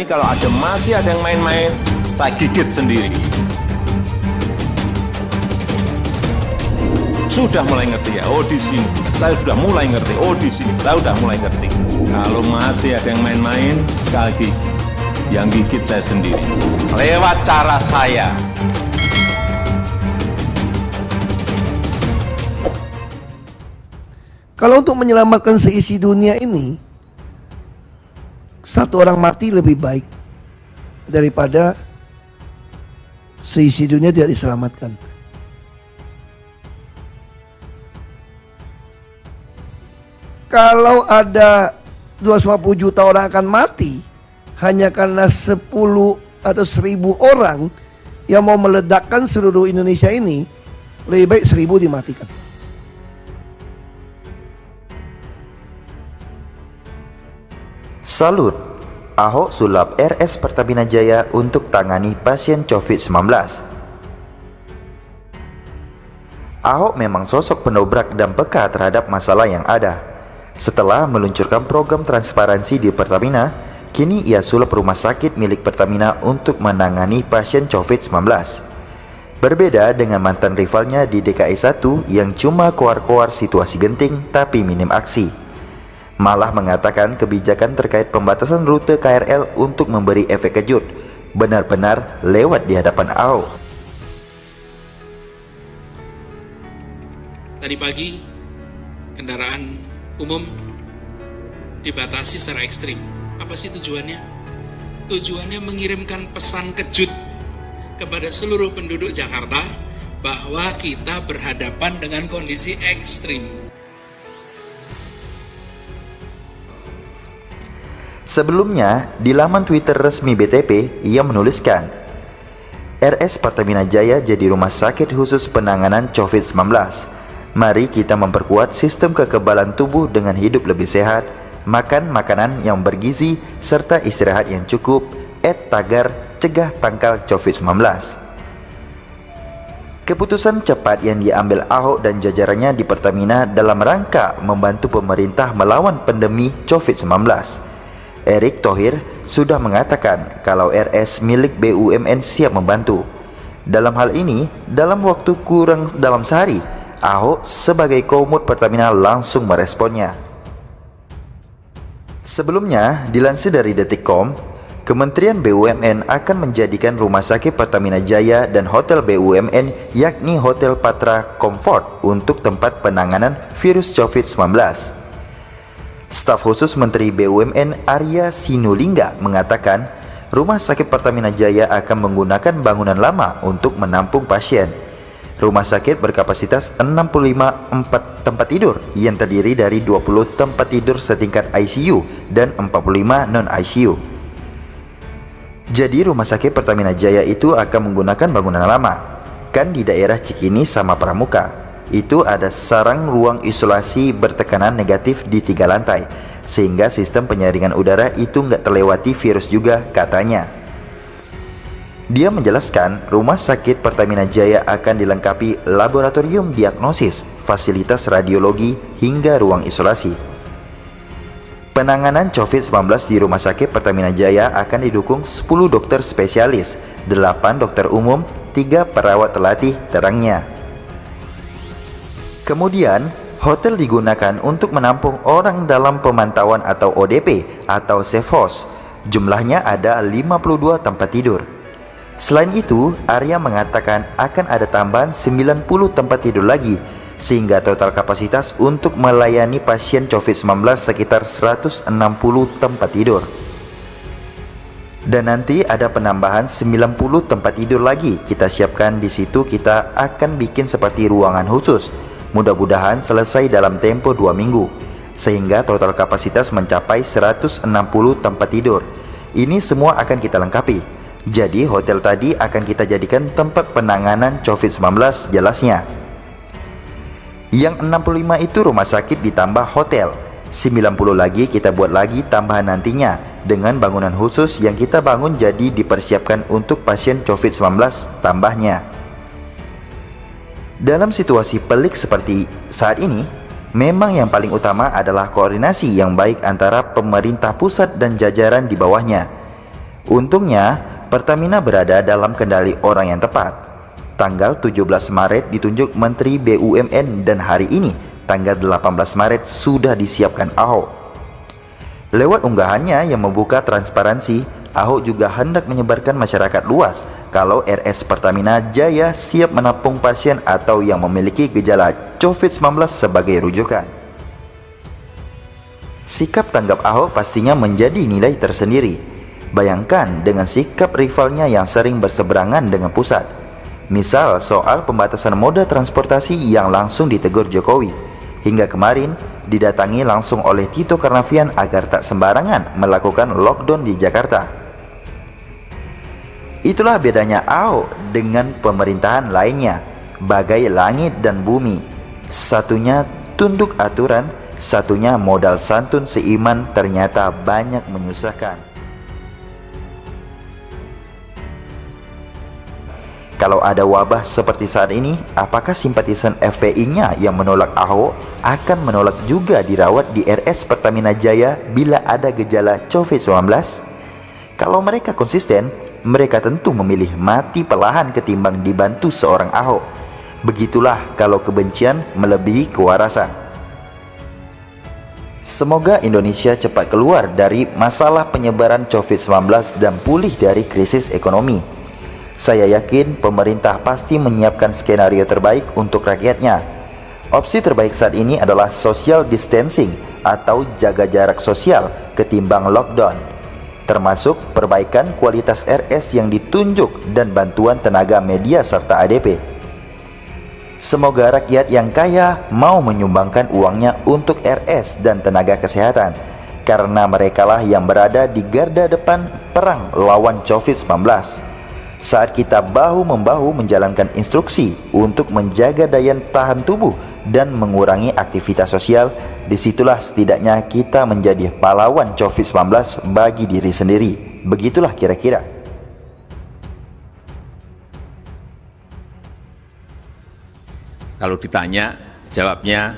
Ini kalau masih ada yang main-main, saya gigit sendiri. Sudah mulai ngerti ya, oh di sini. Saya sudah mulai ngerti, oh di sini. Saya sudah mulai ngerti. Kalau masih ada yang main-main, sekali lagi, yang gigit saya sendiri. Lewat cara saya. Kalau untuk menyelamatkan seisi dunia ini, satu orang mati lebih baik daripada seisi dunia tidak diselamatkan. Kalau ada 250 juta orang akan mati hanya karena 10 atau 1000 orang yang mau meledakkan seluruh Indonesia ini, lebih baik 1000 dimatikan. Salut, Ahok sulap RS Pertamina Jaya untuk tangani pasien COVID-19. Ahok memang sosok pendobrak dan peka terhadap masalah yang ada. Setelah meluncurkan program transparansi di Pertamina, kini ia sulap rumah sakit milik Pertamina untuk menangani pasien COVID-19. Berbeda dengan mantan rivalnya di DKI 1 yang cuma koar-koar situasi genting tapi minim aksi. Malah mengatakan kebijakan terkait pembatasan rute KRL untuk memberi efek kejut benar-benar lewat di hadapan Ahok. Tadi pagi kendaraan umum dibatasi secara ekstrim. Apa sih tujuannya? Tujuannya mengirimkan pesan kejut kepada seluruh penduduk Jakarta bahwa kita berhadapan dengan kondisi ekstrim. Sebelumnya, di laman Twitter resmi BTP, ia menuliskan, RS Pertamina Jaya jadi rumah sakit khusus penanganan COVID-19. Mari kita memperkuat sistem kekebalan tubuh dengan hidup lebih sehat, makan makanan yang bergizi, serta istirahat yang cukup, tagar cegah tangkal COVID-19. Keputusan cepat yang diambil Ahok dan jajarannya di Pertamina dalam rangka membantu pemerintah melawan pandemi COVID-19. Erick Thohir sudah mengatakan kalau RS milik BUMN siap membantu. Dalam hal ini, dalam waktu kurang dalam sehari, Ahok sebagai Koumud Pertamina langsung meresponnya. Sebelumnya, dilansir dari Detikcom, Kementerian BUMN akan menjadikan Rumah Sakit Pertamina Jaya dan Hotel BUMN yakni Hotel Patra Comfort untuk tempat penanganan virus COVID-19. Staf khusus Menteri BUMN Arya Sinulinga mengatakan Rumah Sakit Pertamina Jaya akan menggunakan bangunan lama untuk menampung pasien. Rumah sakit berkapasitas 65 tempat tidur yang terdiri dari 20 tempat tidur setingkat ICU dan 45 non-ICU. Jadi Rumah Sakit Pertamina Jaya itu akan menggunakan bangunan lama. Kan di daerah Cikini sama Pramuka itu ada sarang ruang isolasi bertekanan negatif di 3 lantai, sehingga sistem penyaringan udara itu nggak terlewati virus juga, katanya. Dia menjelaskan Rumah Sakit Pertamina Jaya akan dilengkapi laboratorium diagnosis, fasilitas radiologi, hingga ruang isolasi. Penanganan COVID-19 di Rumah Sakit Pertamina Jaya akan didukung 10 dokter spesialis, 8 dokter umum, 3 perawat terlatih, terangnya. Kemudian, hotel digunakan untuk menampung orang dalam pemantauan atau ODP atau safe house. Jumlahnya ada 52 tempat tidur. Selain itu, Arya mengatakan akan ada tambahan 90 tempat tidur lagi, sehingga total kapasitas untuk melayani pasien COVID-19 sekitar 160 tempat tidur. Dan nanti ada penambahan 90 tempat tidur lagi kita siapkan di situ. Kita akan bikin seperti ruangan khusus. Mudah-mudahan selesai dalam tempo 2 minggu, sehingga total kapasitas mencapai 160 tempat tidur. Ini semua akan kita lengkapi. Jadi hotel tadi akan kita jadikan tempat penanganan COVID-19, jelasnya. Yang 65 itu rumah sakit ditambah hotel. 90 lagi kita buat lagi tambahan nantinya dengan bangunan khusus yang kita bangun jadi dipersiapkan untuk pasien COVID-19, tambahnya. Dalam situasi pelik seperti saat ini, memang yang paling utama adalah koordinasi yang baik antara pemerintah pusat dan jajaran di bawahnya. Untungnya, Pertamina berada dalam kendali orang yang tepat. Tanggal 17 Maret ditunjuk Menteri BUMN dan hari ini, tanggal 18 Maret sudah disiapkan Ahok. Lewat unggahannya yang membuka transparansi, Ahok juga hendak menyebarkan masyarakat luas kalau RS Pertamina Jaya siap menampung pasien atau yang memiliki gejala COVID-19 sebagai rujukan. Sikap tanggap Ahok pastinya menjadi nilai tersendiri. Bayangkan dengan sikap rivalnya yang sering berseberangan dengan pusat. Misal soal pembatasan moda transportasi yang langsung ditegur Jokowi. Hingga kemarin didatangi langsung oleh Tito Karnavian agar tak sembarangan melakukan lockdown di Jakarta. Itulah bedanya Ahok dengan pemerintahan lainnya, bagai langit dan bumi. Satunya tunduk aturan, satunya modal santun seiman, ternyata banyak menyusahkan. Kalau ada wabah seperti saat ini, apakah simpatisan FPI-nya yang menolak Ahok akan menolak juga dirawat di RS Pertamina Jaya bila ada gejala COVID-19? Kalau mereka konsisten, mereka tentu memilih mati perlahan ketimbang dibantu seorang Ahok. Begitulah kalau kebencian melebihi kewarasan. Semoga Indonesia cepat keluar dari masalah penyebaran COVID-19 dan pulih dari krisis ekonomi. Saya yakin pemerintah pasti menyiapkan skenario terbaik untuk rakyatnya. Opsi terbaik saat ini adalah social distancing atau jaga jarak sosial ketimbang lockdown, termasuk perbaikan kualitas RS yang ditunjuk dan bantuan tenaga media serta ADP. Semoga rakyat yang kaya mau menyumbangkan uangnya untuk RS dan tenaga kesehatan, karena merekalah yang berada di garda depan perang lawan COVID-19. Saat kita bahu-membahu menjalankan instruksi untuk menjaga daya tahan tubuh dan mengurangi aktivitas sosial, disitulah setidaknya kita menjadi pahlawan COVID-19 bagi diri sendiri. Begitulah kira-kira. Kalau ditanya, jawabnya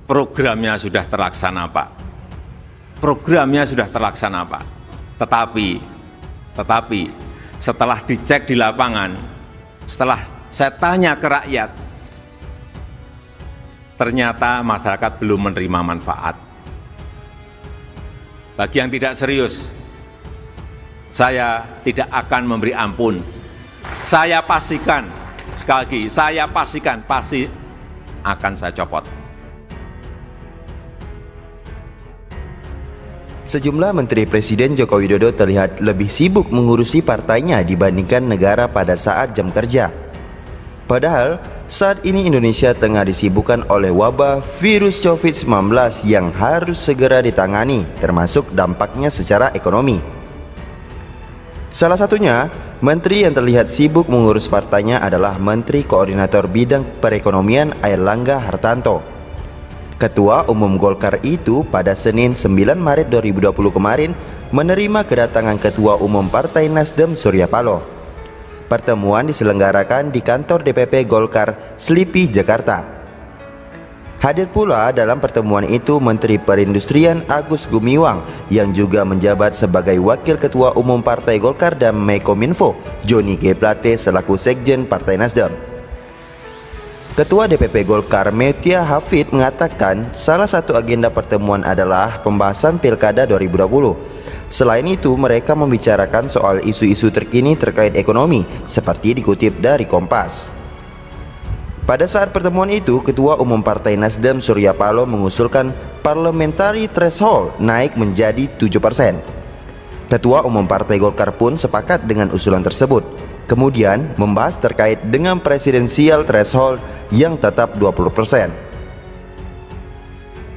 programnya sudah terlaksana, Pak. Programnya sudah terlaksana, Pak. Tetapi setelah dicek di lapangan, setelah saya tanya ke rakyat, ternyata masyarakat belum menerima manfaat. Bagi yang tidak serius, saya tidak akan memberi ampun. Saya pastikan, sekali lagi, saya pastikan pasti akan saya copot. Sejumlah Menteri Presiden Joko Widodo terlihat lebih sibuk mengurusi partainya dibandingkan negara pada saat jam kerja. Padahal, saat ini Indonesia tengah disibukkan oleh wabah virus COVID-19 yang harus segera ditangani, termasuk dampaknya secara ekonomi. Salah satunya, Menteri yang terlihat sibuk mengurus partainya adalah Menteri Koordinator Bidang Perekonomian Airlangga Hartarto. Ketua Umum Golkar itu pada Senin 9 Maret 2020 kemarin menerima kedatangan Ketua Umum Partai Nasdem Surya Paloh. Pertemuan diselenggarakan di kantor DPP Golkar Slipi, Jakarta. Hadir pula dalam pertemuan itu Menteri Perindustrian Agus Gumiwang yang juga menjabat sebagai Wakil Ketua Umum Partai Golkar dan Menkominfo Johnny G. Plate selaku Sekjen Partai Nasdem. Ketua DPP Golkar Metia Hafid mengatakan salah satu agenda pertemuan adalah pembahasan Pilkada 2020. Selain itu, mereka membicarakan soal isu-isu terkini terkait ekonomi, seperti dikutip dari Kompas. Pada saat pertemuan itu, Ketua Umum Partai Nasdem Surya Paloh mengusulkan parliamentary threshold naik menjadi 7%. Ketua Umum Partai Golkar pun sepakat dengan usulan tersebut. Kemudian membahas terkait dengan presidensial threshold yang tetap 20%.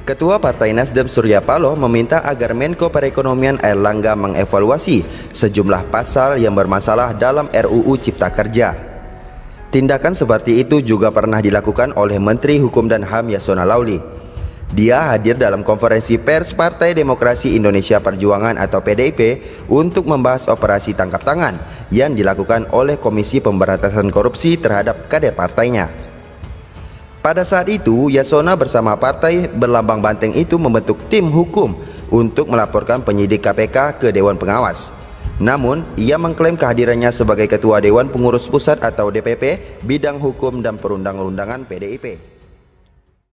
Ketua Partai Nasdem Surya Paloh meminta agar Menko Perekonomian Airlangga mengevaluasi sejumlah pasal yang bermasalah dalam RUU Cipta Kerja. Tindakan seperti itu juga pernah dilakukan oleh Menteri Hukum dan HAM Yasona Lauli. Dia hadir dalam konferensi pers Partai Demokrasi Indonesia Perjuangan atau PDIP untuk membahas operasi tangkap tangan yang dilakukan oleh Komisi Pemberantasan Korupsi terhadap kader partainya. Pada saat itu, Yasona bersama partai berlambang banteng itu membentuk tim hukum untuk melaporkan penyidik KPK ke Dewan Pengawas. Namun, ia mengklaim kehadirannya sebagai Ketua Dewan Pengurus Pusat atau DPP bidang hukum dan perundang-undangan PDIP.